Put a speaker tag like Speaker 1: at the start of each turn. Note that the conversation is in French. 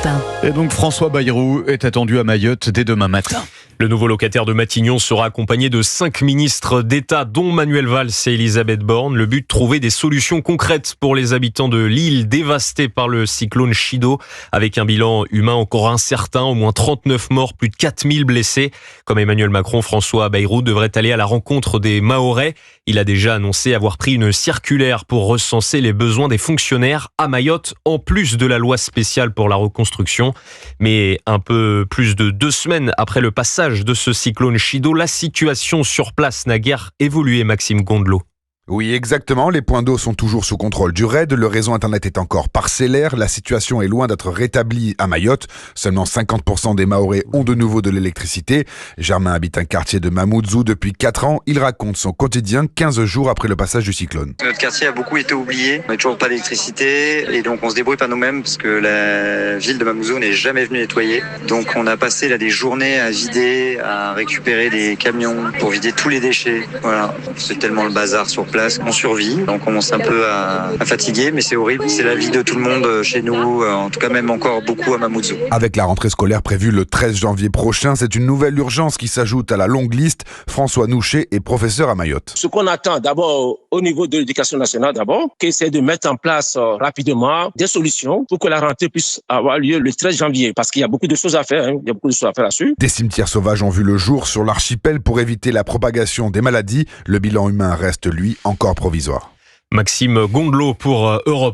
Speaker 1: Martin.
Speaker 2: Et donc François Bayrou est attendu à Mayotte dès demain matin.
Speaker 3: Le nouveau locataire de Matignon sera accompagné de 5 ministres d'État, dont Manuel Valls et Elisabeth Borne. Le but, trouver des solutions concrètes pour les habitants de l'île dévastée par le cyclone Chido, avec un bilan humain encore incertain, au moins 39 morts, plus de 4000 blessés. Comme Emmanuel Macron, François Bayrou devrait aller à la rencontre des Mahorais. Il a déjà annoncé avoir pris une circulaire pour recenser les besoins des fonctionnaires à Mayotte, en plus de la loi spéciale pour la reconstruction. Mais un peu plus de 2 semaines après le passage de ce cyclone Chido, la situation sur place n'a guère évolué, Maxime Gondelot.
Speaker 4: Oui, exactement. Les points d'eau sont toujours sous contrôle du RAID. Le réseau Internet est encore parcellaire. La situation est loin d'être rétablie à Mayotte. Seulement 50% des Mahorais ont de nouveau de l'électricité. Germain habite un quartier de Mamoudzou depuis 4 ans. Il raconte son quotidien 15 jours après le passage du cyclone.
Speaker 5: Notre quartier a beaucoup été oublié. On n'a toujours pas d'électricité et donc on se débrouille par nous-mêmes parce que la ville de Mamoudzou n'est jamais venue nettoyer. Donc on a passé là des journées à vider, à récupérer des camions pour vider tous les déchets. Voilà, c'est tellement le bazar sur place. On survit, on commence un peu à fatiguer, mais c'est horrible. C'est la vie de tout le monde chez nous, en tout cas même encore beaucoup à Mamoudzou.
Speaker 4: Avec la rentrée scolaire prévue le 13 janvier prochain, c'est une nouvelle urgence qui s'ajoute à la longue liste. François Nouchet est professeur à Mayotte.
Speaker 6: Ce qu'on attend d'abord au niveau de l'éducation nationale qui c'est de mettre en place rapidement des solutions pour que la rentrée puisse avoir lieu le 13 janvier, parce qu'il y a beaucoup de choses à faire, il y a beaucoup de choses à faire là-dessus.
Speaker 4: Des cimetières sauvages ont vu le jour sur l'archipel pour éviter la propagation des maladies. Le bilan humain reste, lui, encore provisoire.
Speaker 3: Maxime Gondelot pour Europe.